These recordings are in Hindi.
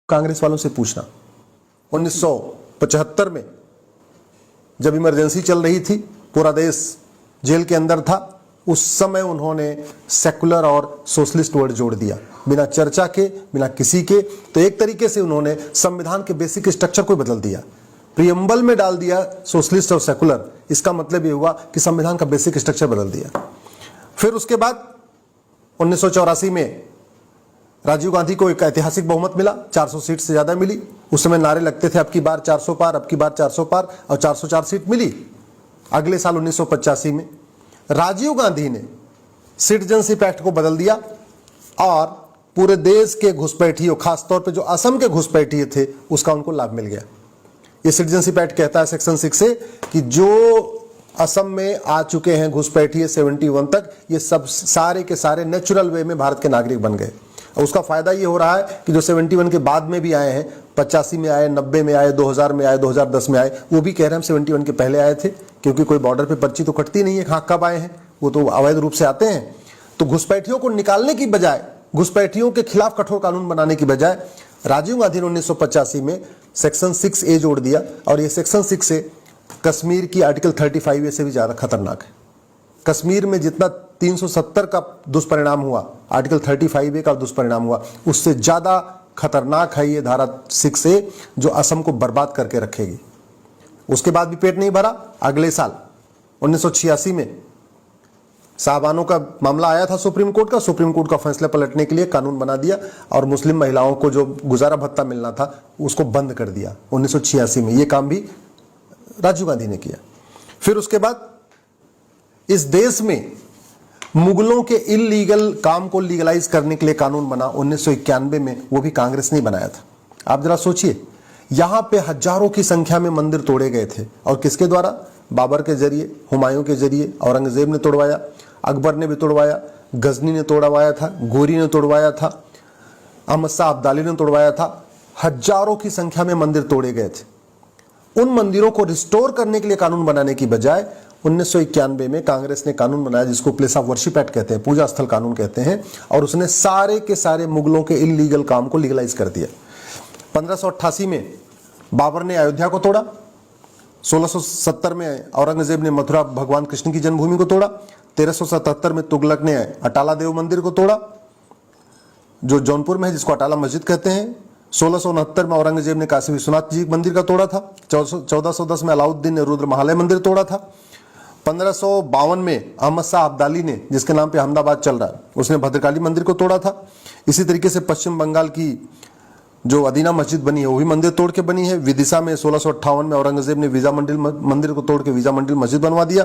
कांग्रेस वालों से पूछना 1975 में जब इमरजेंसी चल रही थी, पूरा देश जेल के अंदर था, उस समय उन्होंने सेकुलर और सोशलिस्ट वर्ड जोड़ दिया बिना चर्चा के, बिना किसी के। तो एक तरीके से उन्होंने संविधान के बेसिक स्ट्रक्चर को बदल दिया, प्रियम्बल में डाल दिया सोशलिस्ट और सेकुलर। इसका मतलब ये हुआ कि संविधान का बेसिक स्ट्रक्चर बदल दिया। फिर उसके बाद 1984 में राजीव गांधी को एक ऐतिहासिक बहुमत मिला, 400 सीट से ज्यादा मिली। उस समय नारे लगते थे अब की बार 400 पार, अब की बार 400 पार, और 404 सीट मिली। अगले साल 1985 में राजीव गांधी ने सिटीजनशिप एक्ट को बदल दिया और पूरे देश के घुसपैठियों, खासतौर पे जो असम के घुसपैठिए थे, उसका उनको लाभ मिल गया। ये सिटीजनशिप एक्ट कहता है सेक्शन 6 से कि जो असम में आ चुके हैं घुसपैठिए 71 तक, ये सब सारे के सारे नेचुरल वे में भारत के नागरिक बन गए। और उसका फायदा ये हो रहा है कि जो 71 के बाद में भी आए हैं, 85 में आए, 90 में आए, 2000 में आए, 2010 में आए, वो भी कह रहे हैं हम 71 के पहले आए थे, क्योंकि कोई बॉर्डर पे पर्ची तो कटती नहीं है कहाँ कब आए हैं, वो तो अवैध रूप से आते हैं। तो घुसपैठियों को निकालने की बजाय, घुसपैठियों के खिलाफ कठोर कानून बनाने की बजाय, राजीव गांधी ने 1985 में सेक्शन 6A जोड़ दिया। और ये सेक्शन 6A कश्मीर की आर्टिकल 35A से भी ज्यादा खतरनाक है। कश्मीर में जितना 370 का दुष्परिणाम हुआ, आर्टिकल 35A का दुष्परिणाम हुआ, उससे ज्यादा खतरनाक है ये धारा 6A, जो असम को बर्बाद करके रखेगी। उसके बाद भी पेट नहीं भरा। अगले साल 1986 में साहबानों का मामला आया था सुप्रीम कोर्ट का। सुप्रीम कोर्ट का फैसला पलटने के लिए कानून बना दिया और मुस्लिम महिलाओं को जो गुजारा भत्ता मिलना था उसको बंद कर दिया 1986 में। ये काम भी राजीव गांधी ने किया। फिर उसके बाद इस देश में मुगलों के इलीगल काम को लीगलाइज करने के लिए कानून बना 1991 में, वो भी कांग्रेस ने बनाया था। आप जरा सोचिए, यहां पे हजारों की संख्या में मंदिर तोड़े गए थे, और किसके द्वारा? बाबर के जरिए, हुमायूं के जरिए। औरंगजेब ने तोड़वाया, अकबर ने भी तोड़वाया, गजनी ने तोड़वाया था, गोरी ने तोड़वाया था, अहमद शाह अब्दाली ने तोड़वाया था। हजारों की संख्या में मंदिर तोड़े गए थे। उन मंदिरों को रिस्टोर करने के लिए कानून बनाने की बजाय 1991 में कांग्रेस ने कानून बनाया जिसको प्लेस ऑफ वर्शिप एक्ट कहते हैं, पूजा स्थल कानून कहते हैं, और उसने सारे के सारे मुगलों के इलीगल काम को लीगलाइज कर दिया। 1588 में बाबर ने अयोध्या को तोड़ा। 1670 में औरंगजेब ने मथुरा भगवान कृष्ण की जन्मभूमि को तोड़ा। 1377 में तुगलक ने अटाला देव मंदिर को तोड़ा, जो जौनपुर में है, जिसको अटाला मस्जिद कहते हैं। 1669 में औरंगजेब ने काशी विश्वनाथ जी मंदिर का तोड़ा था। 1410 में अलाउद्दीन ने रुद्र महालय मंदिर तोड़ा था। 1552 में अहमद शाह अब्दाली ने, जिसके नाम पे अहमदाबाद चल रहा है, उसने भद्रकाली मंदिर को तोड़ा था। इसी तरीके से पश्चिम बंगाल की जो अदीना मस्जिद बनी है, वो भी मंदिर तोड़ के बनी है। विदिशा में 1658 में औरंगजेब ने वीजा मंदिर मंदिर को तोड़ के वीजा मंदिर मस्जिद बनवा दिया।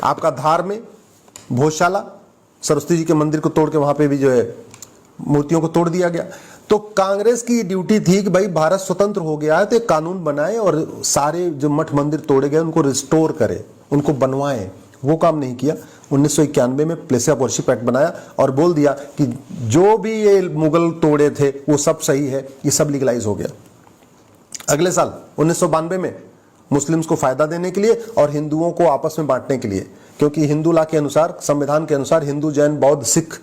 आपका धार में भोजशाला, सरस्वती जी के मंदिर को तोड़ के वहां पे भी जो है मूर्तियों को तोड़ दिया गया। तो कांग्रेस की ड्यूटी थी कि भाई भारत स्वतंत्र हो गया है तो एक कानून बनाए और सारे जो मठ मंदिर तोड़े गए उनको रिस्टोर करे, उनको बनवाएं। वो काम नहीं किया। 1991 में प्लेस ऑफ वर्शिप एक्ट बनाया और बोल दिया कि जो भी ये मुगल तोड़े थे वो सब सही है, ये सब लीगलाइज हो गया। अगले साल 1992 में मुस्लिम्स को फायदा देने के लिए और हिंदुओं को आपस में बांटने के लिए, क्योंकि हिंदू लॉ के अनुसार, संविधान के अनुसार हिंदू, जैन, बौद्ध, सिख,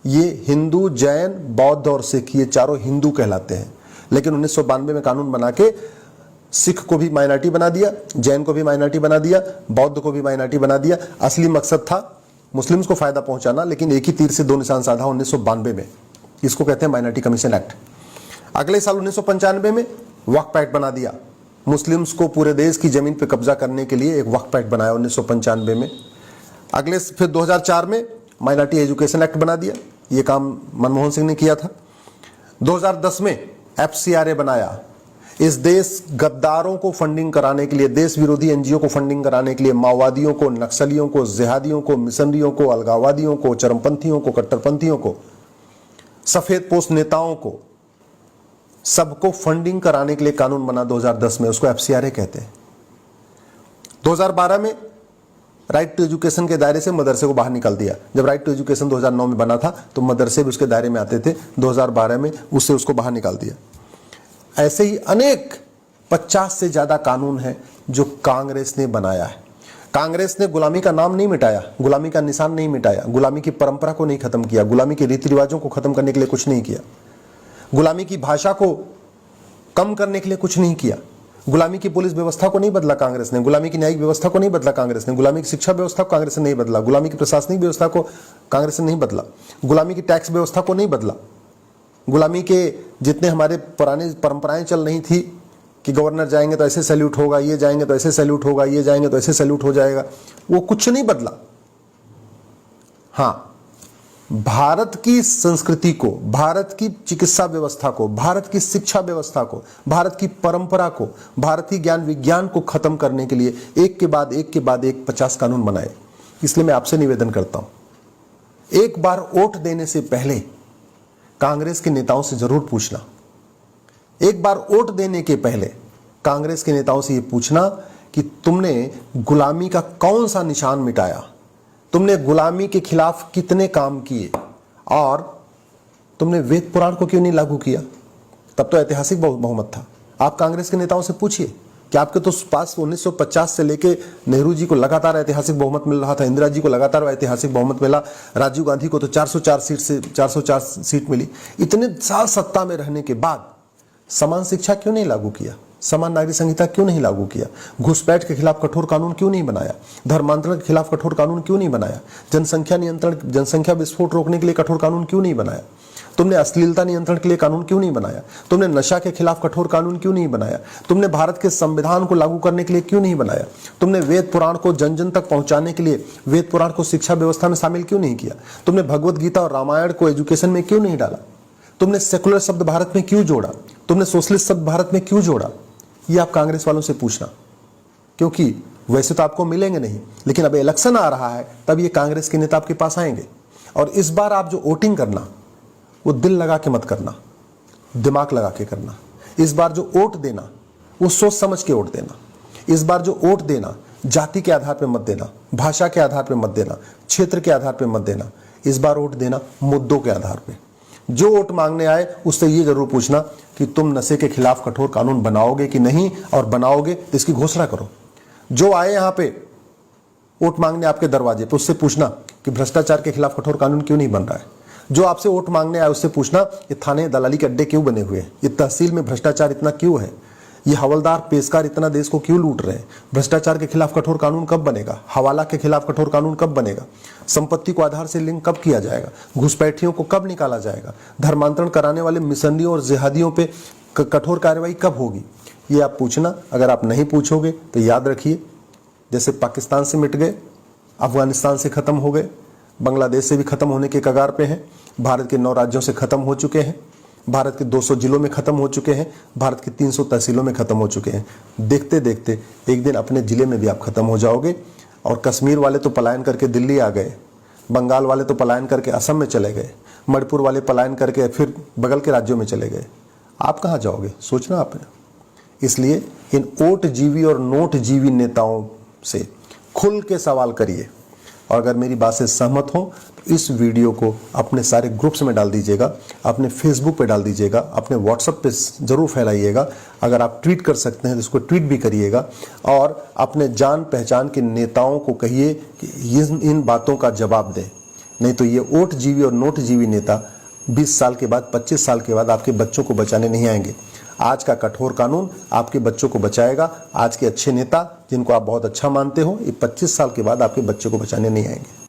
ये हिंदू, जैन, बौद्ध और सिख, ये चारों हिंदू कहलाते हैं। लेकिन 1992 में कानून बना के सिख को भी माइनॉरिटी बना दिया, जैन को भी माइनॉरिटी बना दिया, बौद्ध को भी माइनॉरिटी बना दिया। असली मकसद था मुस्लिम्स को फायदा पहुंचाना, लेकिन एक ही तीर से दो निशान साधा 1992 में। इसको कहते हैं माइनॉरिटी कमीशन एक्ट। अगले साल 1995 में वक्फ एक्ट बना दिया। मुस्लिम्स को पूरे देश की जमीन पर कब्जा करने के लिए एक वक्फ एक्ट बनाया 1995 में। अगले फिर 2004 में माइनॉरिटी एजुकेशन एक्ट बना दिया। ये काम मनमोहन सिंह ने किया था। 2010 में FCRA बनाया। इस देश गद्दारों को फंडिंग कराने के लिए, देश विरोधी एनजीओ को फंडिंग कराने के लिए, माओवादियों को, नक्सलियों को, जिहादियों को, मिशनरियों को, अलगाववादियों को, चरमपंथियों को, कट्टरपंथियों को, सफेद पोस्ट नेताओं को, सबको फंडिंग कराने के लिए कानून बना 2010 में, उसको FCRA कहते हैं। 2012 में राइट टू एजुकेशन के दायरे से मदरसे को बाहर निकाल दिया। जब राइट टू एजुकेशन 2009 में बना था तो मदरसे भी उसके दायरे में आते थे, 2012 में उससे उसको बाहर निकाल दिया। ऐसे ही अनेक 50 से ज्यादा कानून हैं जो कांग्रेस ने बनाया है। कांग्रेस ने गुलामी का नाम नहीं मिटाया, गुलामी का निशान नहीं मिटाया, गुलामी की परंपरा को नहीं खत्म किया, गुलामी के रीति रिवाजों को खत्म करने के लिए कुछ नहीं किया। गुलामी की भाषा को कम करने के लिए कुछ नहीं किया। गुलामी की पुलिस व्यवस्था को नहीं बदला कांग्रेस ने, गुलामी की न्यायिक व्यवस्था को नहीं बदला कांग्रेस ने, गुलामी की शिक्षा व्यवस्था को कांग्रेस ने नहीं बदला, गुलामी की प्रशासनिक व्यवस्था को कांग्रेस ने नहीं बदला, गुलामी की टैक्स व्यवस्था को नहीं बदला। गुलामी के जितने हमारे पुरानी परंपराएं चल रही थी कि गवर्नर जाएंगे तो ऐसे सैल्यूट होगा, ये जाएंगे तो ऐसे सैल्यूट होगा, ये जाएंगे तो ऐसे सैल्यूट हो जाएगा, वो कुछ नहीं बदला। हाँ, भारत की संस्कृति को, भारत की चिकित्सा व्यवस्था को, भारत की शिक्षा व्यवस्था को, भारत की परंपरा को, भारतीय ज्ञान विज्ञान को खत्म करने के लिए एक के बाद एक के बाद एक 50 कानून बनाए। इसलिए मैं आपसे निवेदन करता हूं, एक बार वोट देने से पहले कांग्रेस के नेताओं से जरूर पूछना, एक बार वोट देने के पहले कांग्रेस के नेताओं से यह पूछना कि तुमने गुलामी का कौन सा निशान मिटाया, तुमने गुलामी के खिलाफ कितने काम किए और तुमने वेद पुराण को क्यों नहीं लागू किया। तब तो ऐतिहासिक बहुमत था। आप कांग्रेस के नेताओं से पूछिए कि आपके तो पास 1950 से लेके नेहरू जी को लगातार ऐतिहासिक बहुमत मिल रहा था, इंदिरा जी को लगातार ऐतिहासिक बहुमत मिला, राजीव गांधी को तो 404 सीट मिली। इतने साल सत्ता में रहने के बाद समान शिक्षा क्यों नहीं लागू किया, समान नागरिक संहिता क्यों नहीं लागू किया, घुसपैठ के खिलाफ कठोर कानून क्यों नहीं बनाया, धर्मांतरण के खिलाफ कठोर कानून क्यों नहीं बनाया, जनसंख्या नियंत्रण, जनसंख्या विस्फोट रोकने के लिए कठोर कानून क्यों नहीं बनाया, तुमने अश्लीलता नियंत्रण के लिए कानून क्यों नहीं बनाया, तुमने नशा के खिलाफ कठोर कानून क्यों नहीं बनाया, तुमने भारत के संविधान को लागू करने के लिए क्यों नहीं बनाया, तुमने वेद पुराण को जन जन तक पहुंचाने के लिए वेद पुराण को शिक्षा व्यवस्था में शामिल क्यों नहीं किया, तुमने भगवत गीता और रामायण को एजुकेशन में क्यों नहीं डाला, तुमने सेकुलर शब्द भारत में क्यों जोड़ा, तुमने सोशलिस्ट शब्द भारत में क्यों जोड़ा। ये आप कांग्रेस वालों से पूछना, क्योंकि वैसे तो आपको मिलेंगे नहीं, लेकिन अब इलेक्शन आ रहा है तब ये कांग्रेस के नेता आपके पास आएंगे। और इस बार आप जो वोटिंग करना वो दिल लगा के मत करना, दिमाग लगा के करना। इस बार जो वोट देना वो सोच समझ के वोट देना। इस बार जो वोट देना जाति के आधार पर मत देना, भाषा के आधार पर मत देना, क्षेत्र के आधार पर मत देना। इस बार वोट देना मुद्दों के आधार पर। जो वोट मांगने आए उससे ये जरूर पूछना कि तुम नशे के खिलाफ कठोर कानून बनाओगे कि नहीं, और बनाओगे तो इसकी घोषणा करो। जो आए यहां पे वोट मांगने आपके दरवाजे तो उससे पूछना कि भ्रष्टाचार के खिलाफ कठोर कानून क्यों नहीं बन रहा है। जो आपसे वोट मांगने आए उससे पूछना ये थाने दलाली के अड्डे क्यों बने हुए हैं, ये तहसील में भ्रष्टाचार इतना क्यों है, ये हवलदार पेशकार इतना देश को क्यों लूट रहे हैं, भ्रष्टाचार के खिलाफ कठोर कानून कब बनेगा, हवाला के खिलाफ कठोर कानून कब बनेगा, संपत्ति को आधार से लिंक कब किया जाएगा, घुसपैठियों को कब निकाला जाएगा, धर्मांतरण कराने वाले मिशनरियों और जिहादियों पे कठोर कार्रवाई कब होगी। ये आप पूछना। अगर आप नहीं पूछोगे तो याद रखिए, जैसे पाकिस्तान से मिट गए, अफगानिस्तान से खत्म हो गए, बांग्लादेश से भी खत्म होने के कगार पे हैं, भारत के 9 राज्यों से खत्म हो चुके हैं, भारत के 200 जिलों में खत्म हो चुके हैं, भारत की 300 तहसीलों में खत्म हो चुके हैं। देखते देखते एक दिन अपने जिले में भी आप खत्म हो जाओगे। और कश्मीर वाले तो पलायन करके दिल्ली आ गए, बंगाल वाले तो पलायन करके असम में चले गए, मणिपुर वाले पलायन करके फिर बगल के राज्यों में चले गए। आप कहाँ जाओगे, सोचना आपने। इसलिए इन वोट जीवी और नोट जीवी नेताओं से खुल के सवाल करिए। और अगर मेरी बात से सहमत हो तो इस वीडियो को अपने सारे ग्रुप्स में डाल दीजिएगा, अपने फेसबुक पे डाल दीजिएगा, अपने व्हाट्सएप पे जरूर फैलाइएगा। अगर आप ट्वीट कर सकते हैं तो इसको ट्वीट भी करिएगा। और अपने जान पहचान के नेताओं को कहिए कि इन बातों का जवाब दें, नहीं तो ये वोट जीवी और नोट जीवी नेता 20 साल के बाद, 25 साल के बाद आपके बच्चों को बचाने नहीं आएंगे। आज का कठोर कानून आपके बच्चों को बचाएगा। आज के अच्छे नेता जिनको आप बहुत अच्छा मानते हो, ये 25 साल के बाद आपके बच्चों को बचाने नहीं आएंगे।